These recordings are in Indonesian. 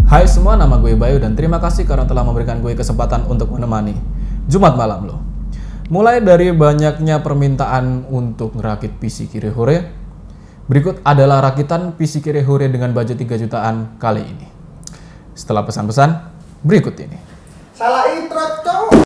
Hai semua, nama gue Bayu dan terima kasih karena telah memberikan gue kesempatan untuk menemani Jumat malam lo. Mulai dari banyaknya permintaan untuk ngerakit PC Kirihore, berikut adalah rakitan PC Kirihore dengan budget 3 jutaan kali ini. Setelah pesan-pesan, berikut ini. Salah intro, cowok.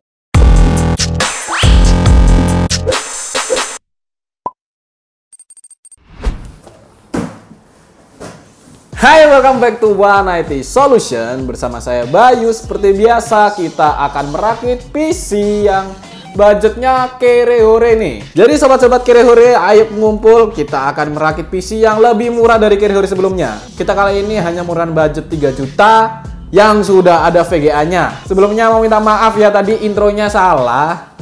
Hai, welcome back to One IT Solution. Bersama saya Bayu. Seperti biasa kita akan merakit PC yang budgetnya Kirihore nih. Jadi sobat-sobat Kirihore, ayo ngumpul. Kita akan merakit PC yang lebih murah dari Kirihore sebelumnya. Kita kali ini hanya murahan budget 3 juta yang sudah ada VGA-nya. Sebelumnya mau minta maaf ya, tadi intronya salah.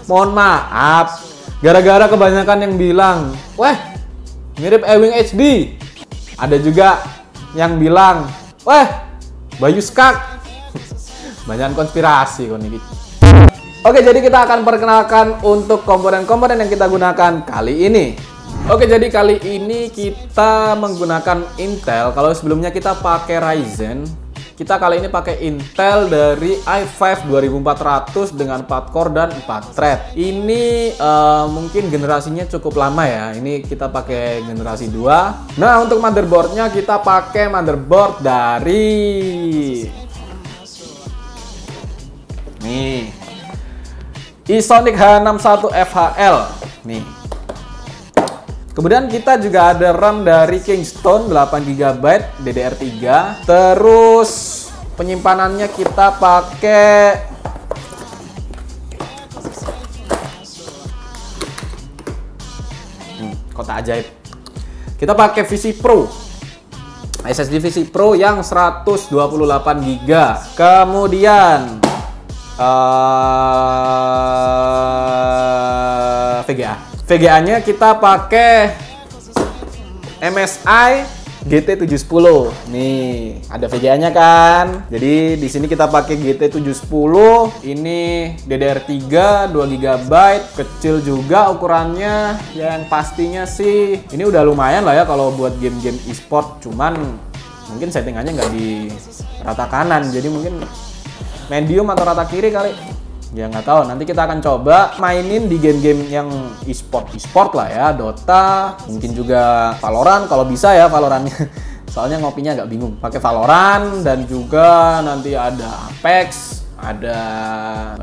Mohon maaf. Gara-gara kebanyakan yang bilang, "Weh, mirip Ewing HD." Ada juga yang bilang, "Weh, Bayu Skak." Banyak konspirasi kon ini. Oke, jadi kita akan perkenalkan untuk komponen-komponen yang kita gunakan kali ini. Oke, jadi kali ini kita menggunakan Intel. Kalau sebelumnya kita pakai Ryzen, kita kali ini pakai Intel dari i5 2400 dengan 4 core dan 4 thread. Ini mungkin generasinya cukup lama ya. Ini kita pakai generasi 2. Nah, untuk motherboardnya kita pakai motherboard dari nih Isonic H61FHL nih. Kemudian kita juga ada RAM dari Kingston 8GB DDR3. Terus penyimpanannya kita pakai kotak ajaib. Kita pakai VC Pro. SSD VC Pro yang 128GB. Kemudian VGA-nya kita pakai MSI GT710. Nih, ada VGA-nya kan. Jadi di sini kita pakai GT710. Ini DDR3 2GB, kecil juga ukurannya. Yang pastinya sih ini udah lumayan lah ya kalau buat game-game e-sport. Cuman mungkin settingannya nggak di rata kanan. Jadi mungkin medium atau rata kiri kali. Ya nggak tahu, nanti kita akan coba mainin di game-game yang e-sport lah ya, Dota, mungkin juga Valorant kalau bisa ya Valorantnya. Soalnya ngopinya agak bingung. Pakai Valorant dan juga nanti ada Apex, ada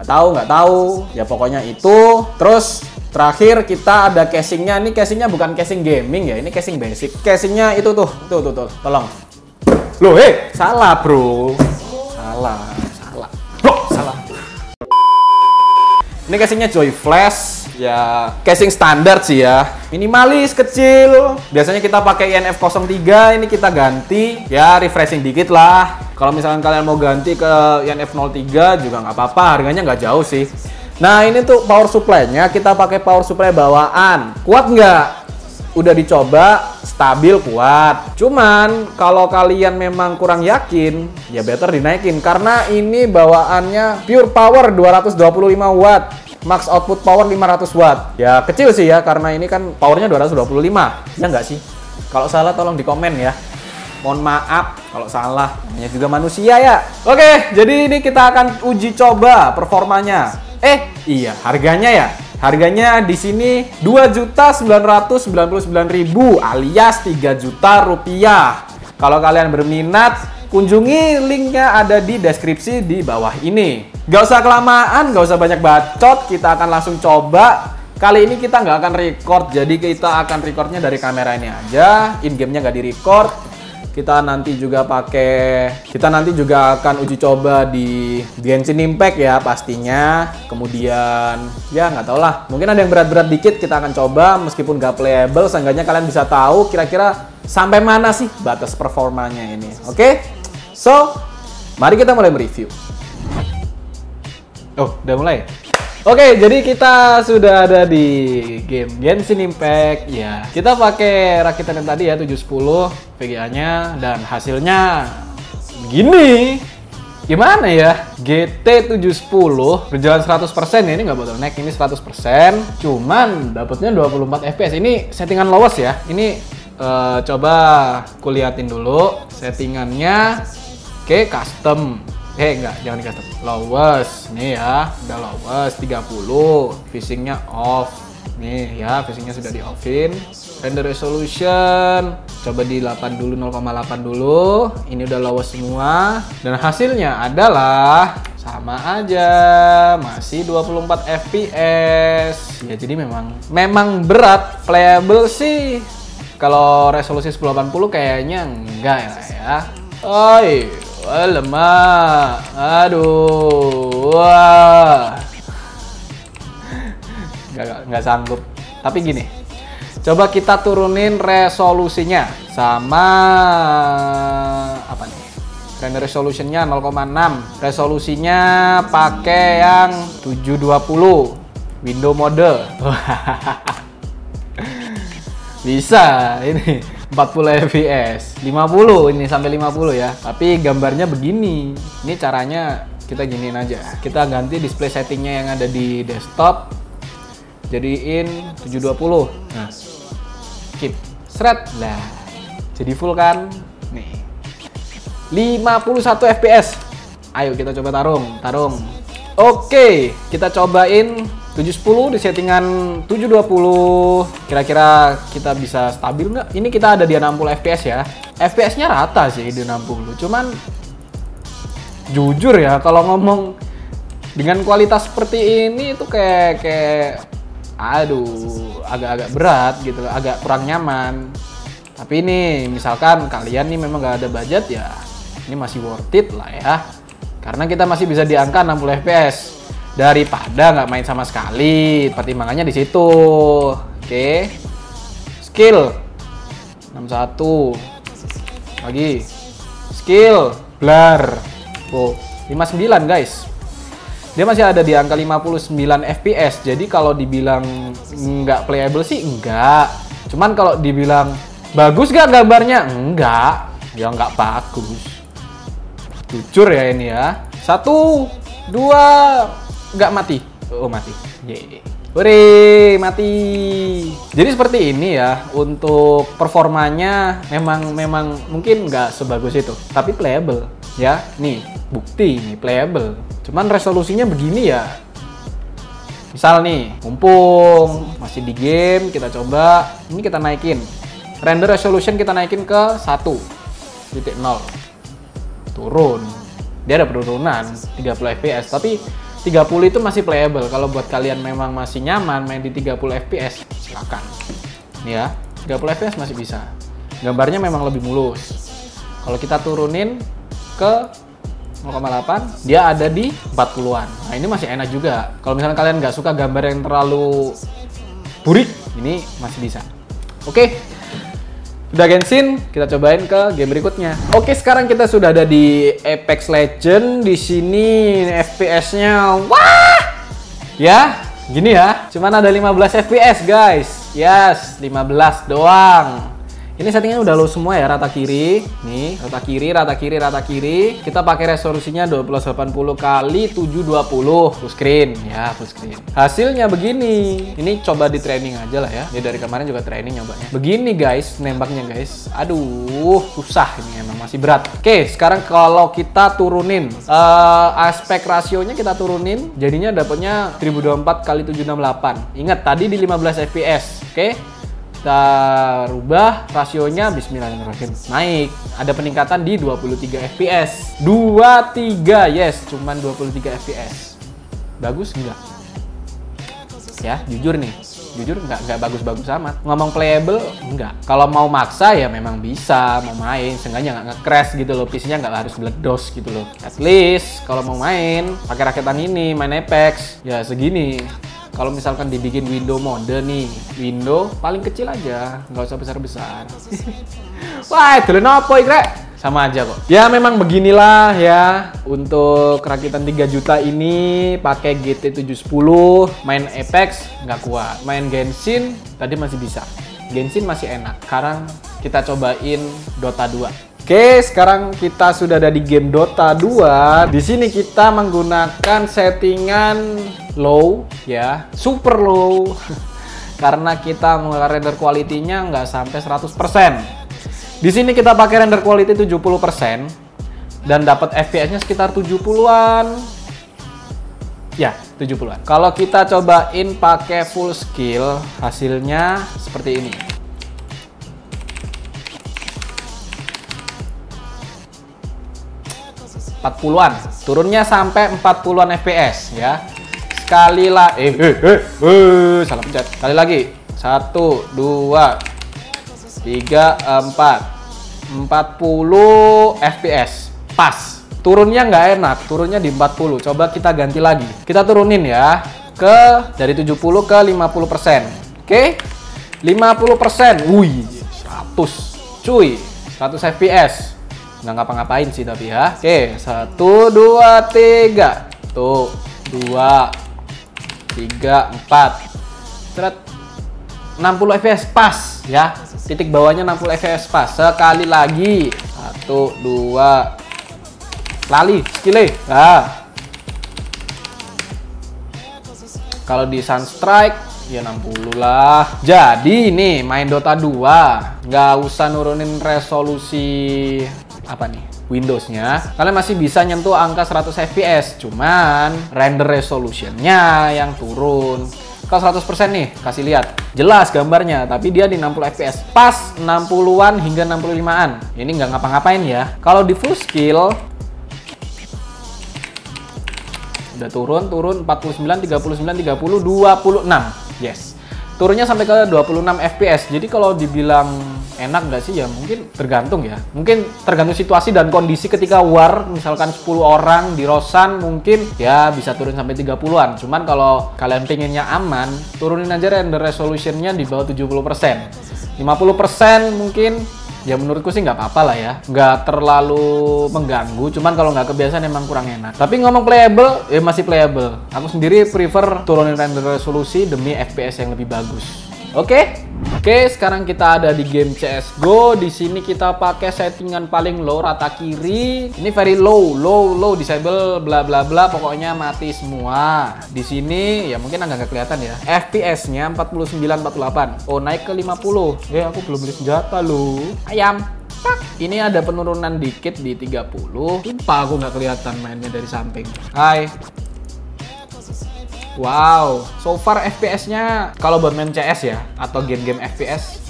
nggak tahu. Ya pokoknya itu. Terus terakhir kita ada casingnya. Ini casingnya bukan casing gaming ya, ini casing basic. Casingnya itu tuh, tolong. Loh, salah bro, salah. Ini casingnya Joy Flash, ya casing standar sih ya, minimalis, kecil. Biasanya kita pakai INF 03, ini kita ganti, ya refreshing dikit lah. Kalau misalkan kalian mau ganti ke INF 03 juga nggak apa-apa, harganya nggak jauh sih. Nah ini tuh power supply-nya, kita pakai power supply bawaan. Kuat nggak? Udah dicoba, stabil, kuat. Cuman kalau kalian memang kurang yakin, ya better dinaikin karena ini bawaannya pure power 225 watt, max output power 500 watt. Ya kecil sih ya karena ini kan powernya 225. Ya nggak sih? Kalau salah tolong di komen ya. Mohon maaf kalau salah, namanya juga manusia ya. Oke, jadi ini kita akan uji coba performanya. Iya, harganya ya. Harganya di sini 2.999.000 alias 3 juta rupiah. Kalau kalian berminat, kunjungi linknya ada di deskripsi di bawah ini. Gak usah kelamaan, gak usah banyak bacot, kita akan langsung coba. Kali ini kita nggak akan record, jadi kita akan recordnya dari kamera ini aja. In-game-nya nggak di-record. Kita nanti juga akan uji coba di Genshin Impact ya pastinya. Kemudian ya nggak tau lah, mungkin ada yang berat-berat dikit kita akan coba meskipun nggak playable. Seenggaknya kalian bisa tahu kira-kira sampai mana sih batas performanya ini. Oke? So, mari kita mulai mereview. Oh, udah mulai? Oke, jadi kita sudah ada di game Genshin Impact. Ya, kita pakai rakitan yang tadi ya, 710 VGA-nya dan hasilnya begini. Gimana ya? GT710 berjalan 100% ya, ini nggak bottleneck, ini 100%. Cuman dapatnya 24 FPS. Ini settingan lowest ya. Ini coba kuliatin dulu settingannya. Oke, custom. Enggak, jangan di custom. Lowest. Nih ya, udah lowest 30. Phishingnya off. Nih ya, phishingnya sudah di offin. Render resolution coba di 8 dulu, 0,8 dulu. Ini udah lowest semua. Dan hasilnya adalah sama aja, masih 24 fps. Ya jadi memang berat. Playable sih kalau resolusi 1080 kayaknya enggak ya. Oi, lemah. Aduh. Wah. Nggak sanggup. Tapi gini, coba kita turunin resolusinya sama apa nih? Render resolutionnya 0,6. Resolusinya pakai yang 720 window mode. Bisa ini 40 fps, 50 ini sampai 50 ya. Tapi gambarnya begini. Ini caranya kita giniin aja. Kita ganti display settingnya yang ada di desktop. Jadiin 720. Nah, keep seret lah. Jadi full kan? Nih. 51 fps. Ayo kita coba tarung. Oke, kita cobain 710 di settingan 720. Kira-kira kita bisa stabil nggak? Ini kita ada di 60 fps ya. FPS-nya rata sih di 60. Cuman jujur ya, kalau ngomong dengan kualitas seperti ini itu kayak aduh, agak-agak berat gitu, agak kurang nyaman. Tapi ini misalkan kalian nih memang nggak ada budget ya, ini masih worth it lah ya. Karena kita masih bisa di angka 60 fps daripada nggak main sama sekali. Pertimbangannya di situ. Oke. Skill 61. Lagi. Skill blur. Oh, 59 guys. Dia masih ada di angka 59 fps. Jadi kalau dibilang nggak playable sih enggak. Cuman kalau dibilang bagus gak gambarnya? Enggak. Ya nggak bagus. Jujur ya ini ya. 1, 2, nggak mati. Oh mati. Yeay. Hore, mati. Jadi seperti ini ya. Untuk performanya memang mungkin nggak sebagus itu. Tapi playable ya. Nih bukti nih playable. Cuman resolusinya begini ya. Misal nih, mumpung masih di game, kita coba. Ini kita naikin. Render resolution kita naikin ke 1.0. Turun. Dia ada penurunan 30 fps. Tapi 30 itu masih playable. Kalau buat kalian memang masih nyaman main di 30 fps, silakan. Nih ya, 30 fps masih bisa. Gambarnya memang lebih mulus. Kalau kita turunin ke 0,8, dia ada di 40-an. Nah ini masih enak juga. Kalau misalnya kalian nggak suka gambar yang terlalu burik, ini masih bisa. Oke, udah Genshin, kita cobain ke game berikutnya. Oke, sekarang kita sudah ada di Apex Legends. Di sini FPS-nya, wah, ya, gini ya. Cuman ada 15 FPS guys. Yes, 15 doang. Ini settingnya udah low semua ya, rata kiri. Nih, rata kiri. Kita pakai resolusinya 1280 x 720 full screen ya, full screen. Hasilnya begini. Ini coba di training aja lah ya. Ini dari kemarin juga training nyobanya. Begini guys, nembaknya guys. Aduh, susah ini emang masih berat. Oke, sekarang kalau kita turunin aspek rasionya kita turunin, jadinya dapatnya 1024 x 768. Ingat tadi di 15 fps. Oke. Kita rubah rasionya, bismillahirrahmanirrahim, naik, ada peningkatan di 23 fps. 23, yes, cuman 23 fps. Bagus enggak? Ya, jujur nih, nggak bagus-bagus amat. Ngomong playable enggak. Kalau mau maksa ya memang bisa, mau main, seenggaknya nggak nge-crash gitu loh, PC-nya nggak harus meledos gitu loh. At least kalau mau main pakai raketan ini, main Apex, ya segini. Kalau misalkan dibikin window mode nih, window paling kecil aja, nggak usah besar-besar. Wah, itu apa Ikrek? Sama aja kok. Ya memang beginilah ya, untuk rakitan 3 juta ini pakai GT 710, main Apex nggak kuat. Main Genshin tadi masih bisa. Genshin masih enak. Sekarang kita cobain Dota 2. Oke, sekarang kita sudah ada di game Dota 2. Di sini kita menggunakan settingan low ya, super low. Karena kita menggunakan render quality-nya nggak sampai 100%. Di sini kita pakai render quality 70%. dan dapat FPS-nya sekitar 70-an. Ya, 70-an. Kalau kita cobain pakai full skill, hasilnya seperti ini. an, turunnya sampai 40-an FPS ya. Sekali lagi, salah pencet. Sekali lagi, 1, 2, 3, 4, 40 FPS. Pas. Turunnya nggak enak, turunnya di 40. Coba kita ganti lagi. Kita turunin ya, dari 70 ke 50%. Oke? 50%. Wih, 100. Cuy, 100 FPS. Nggak ngapa-ngapain sih tapi ya. Oke, 1, 2, 3. Tuh, 2, 3, 4. Seret. 60 FPS pas ya. Titik bawahnya 60 FPS pas. Sekali lagi. 1, 2. Lali, skillnya. Nah. Kalau di Sunstrike ya 60 lah. Jadi nih main Dota 2 nggak usah nurunin resolusi apa nih Windows-nya, kalian masih bisa nyentuh angka 100 FPS, cuman render resolution-nya yang turun. Kalau 100% nih, kasih lihat. Jelas gambarnya, tapi dia di 60 FPS. Pas 60-an hingga 65-an. Ini nggak ngapa-ngapain ya. Kalau di full skill, udah turun, 49, 39, 30, 26. Yes. Turunnya sampai ke 26 FPS. Jadi kalau dibilang enak nggak sih ya mungkin tergantung ya. Mungkin tergantung situasi dan kondisi ketika war, misalkan 10 orang di Rosan mungkin ya bisa turun sampai 30-an. Cuman kalau kalian pengennya aman, turunin aja render resolution-nya di bawah 70%. 50% mungkin ya menurutku sih nggak apa-apa lah ya. Nggak terlalu mengganggu, cuman kalau nggak kebiasaan emang kurang enak. Tapi ngomong playable, ya masih playable. Aku sendiri prefer turunin render resolusi demi FPS yang lebih bagus. Oke, sekarang kita ada di game CSGO. Di sini kita pakai settingan paling low rata kiri. Ini very low, disable, bla bla bla. Pokoknya mati semua. Di sini ya mungkin agak nggak kelihatan ya. FPS-nya 49-48. Oh naik ke 50. Aku belum beli senjata loh. Ayam. Ini ada penurunan dikit di 30. Lupa aku nggak kelihatan mainnya dari samping. Hai. Wow, so far FPS-nya kalau buat main CS ya atau game-game FPS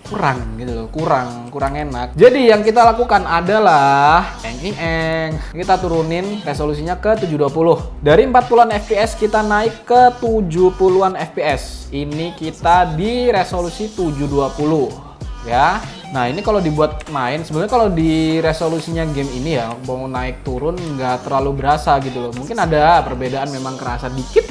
kurang gitu loh, kurang enak. Jadi yang kita lakukan adalah kita turunin resolusinya ke 720. Dari 40-an FPS kita naik ke 70-an FPS. Ini kita di resolusi 720 ya. Nah ini kalau dibuat main, sebenarnya kalau di resolusinya game ini ya mau naik turun nggak terlalu berasa gitu loh. Mungkin ada perbedaan memang kerasa dikit.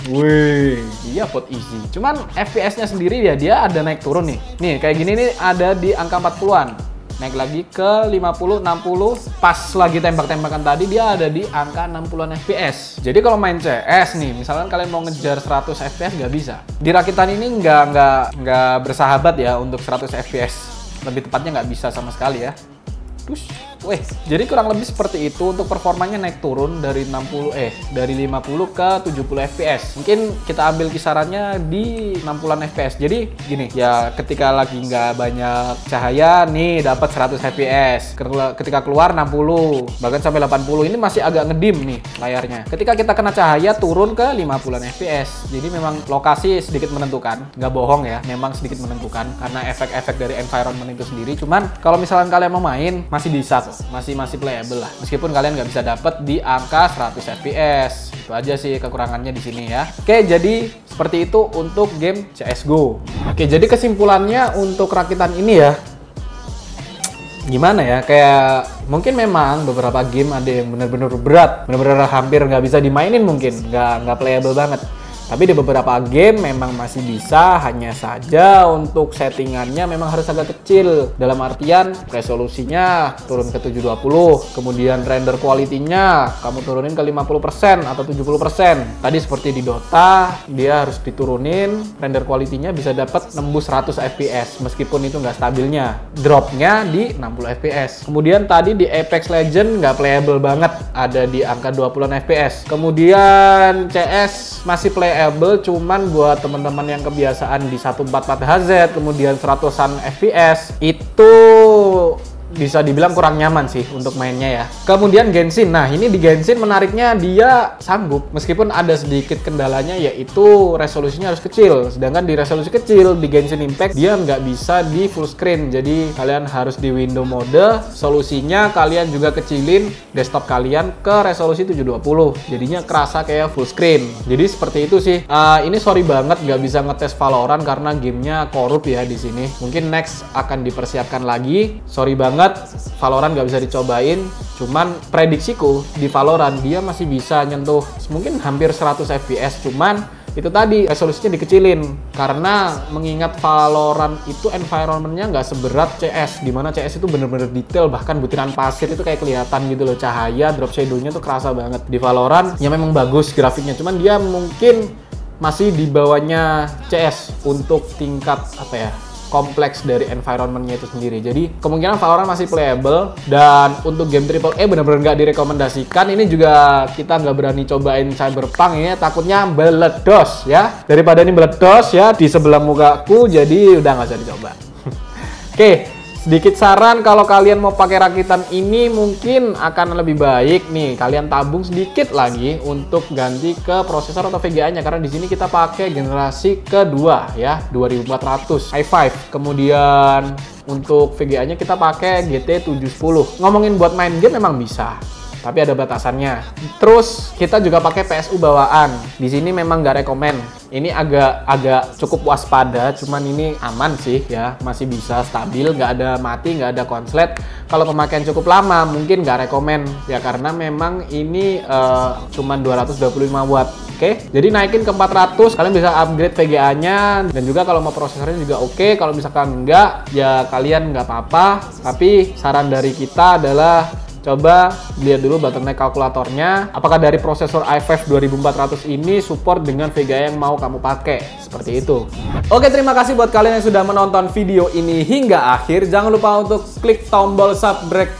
Wih, iya pot easy. Cuman FPS-nya sendiri ya dia ada naik turun nih. Nih kayak gini nih ada di angka 40-an. Naik lagi ke 50, 60. Pas lagi tembak-tembakan tadi dia ada di angka 60-an FPS. Jadi kalau main CS nih, misalkan kalian mau ngejar 100 FPS nggak bisa. Di rakitan ini nggak bersahabat ya untuk 100 FPS. Lebih tepatnya nggak bisa sama sekali ya. Jadi kurang lebih seperti itu untuk performanya naik turun dari 50 ke 70 FPS. Mungkin kita ambil kisarannya di 60-an FPS. Jadi gini, ya ketika lagi nggak banyak cahaya nih dapat 100 FPS. Ketika keluar 60, bahkan sampai 80. Ini masih agak ngedim nih layarnya. Ketika kita kena cahaya turun ke 50-an FPS. Jadi memang lokasi sedikit menentukan. Nggak bohong ya, memang sedikit menentukan karena efek-efek dari environment itu sendiri. Cuman kalau misalkan kalian mau main masih bisa tuh. Masih playable lah. Meskipun kalian nggak bisa dapet di angka 100 FPS. Itu aja sih kekurangannya di sini ya. Oke, jadi seperti itu untuk game CSGO. Oke, jadi kesimpulannya untuk rakitan ini ya. Gimana ya? Kayak mungkin memang beberapa game ada yang benar-benar berat, benar-benar hampir nggak bisa dimainin mungkin, nggak playable banget. Tapi di beberapa game memang masih bisa, hanya saja untuk settingannya memang harus agak kecil. Dalam artian resolusinya turun ke 720, kemudian render quality-nya kamu turunin ke 50% atau 70%. Tadi seperti di Dota, dia harus diturunin, render quality-nya bisa dapat nembus 100 FPS, meskipun itu nggak stabilnya. Drop-nya di 60 FPS. Kemudian tadi di Apex Legends nggak playable banget, ada di angka 20-an FPS. Kemudian CS masih playable playable, cuman buat teman-teman yang kebiasaan di 144Hz kemudian 100-an FPS itu bisa dibilang kurang nyaman sih untuk mainnya ya. Kemudian Genshin, nah ini di Genshin menariknya dia sanggup meskipun ada sedikit kendalanya, yaitu resolusinya harus kecil. Sedangkan di resolusi kecil di Genshin Impact dia nggak bisa di full screen, jadi kalian harus di window mode. Solusinya kalian juga kecilin desktop kalian ke resolusi 720, jadinya kerasa kayak full screen. Jadi seperti itu sih. Ini sorry banget nggak bisa ngetes Valorant karena gamenya korup ya di sini. Mungkin next akan dipersiapkan lagi. Sorry banget Valorant nggak bisa dicobain, cuman prediksiku di Valorant dia masih bisa nyentuh mungkin hampir 100 FPS, cuman itu tadi resolusinya dikecilin karena mengingat Valorant itu environmentnya nggak seberat CS, dimana CS itu bener-bener detail, bahkan butiran pasir itu kayak kelihatan gitu loh, cahaya drop shadow-nya tuh kerasa banget. Di Valorant ya memang bagus grafiknya, cuman dia mungkin masih di bawahnya CS untuk tingkat apa ya, kompleks dari environment-nya itu sendiri. Jadi kemungkinan Valorant masih playable, dan untuk game AAA benar-benar nggak direkomendasikan. Ini juga kita nggak berani cobain Cyberpunk ini, takutnya meledos ya. Daripada ini meledos ya di sebelah mukaku, jadi udah nggak usah dicoba. Oke. Sedikit saran, kalau kalian mau pakai rakitan ini mungkin akan lebih baik nih kalian tabung sedikit lagi untuk ganti ke prosesor atau VGA-nya, karena di sini kita pakai generasi kedua ya, 2400 i5. Kemudian untuk VGA-nya kita pakai GT 710. Ngomongin buat main game memang bisa, tapi ada batasannya. Terus kita juga pakai PSU bawaan. Di sini memang nggak rekomen. Ini agak cukup waspada, cuman ini aman sih ya, masih bisa stabil, nggak ada mati, nggak ada konslet. Kalau pemakaian cukup lama mungkin nggak rekomen ya, karena memang ini cuman 225 watt. Oke, jadi naikin ke 400, kalian bisa upgrade VGA-nya, dan juga kalau mau prosesornya juga oke. Kalau misalkan enggak, ya kalian nggak apa-apa. Tapi saran dari kita adalah coba lihat dulu bottleneck kalkulatornya, apakah dari prosesor i5 2400 ini support dengan VGA yang mau kamu pakai, seperti itu. Oke, terima kasih buat kalian yang sudah menonton video ini hingga akhir. Jangan lupa untuk klik tombol subscribe,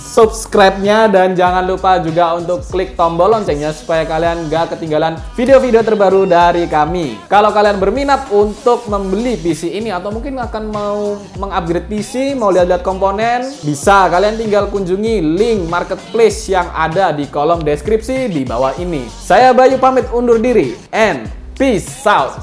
subscribe-nya, dan jangan lupa juga untuk klik tombol loncengnya supaya kalian gak ketinggalan video-video terbaru dari kami. Kalau kalian berminat untuk membeli PC ini atau mungkin akan mau mengupgrade PC, mau lihat-lihat komponen, bisa kalian tinggal kunjungi link marketplace yang ada di kolom deskripsi di bawah ini. Saya Bayu pamit undur diri, and peace out.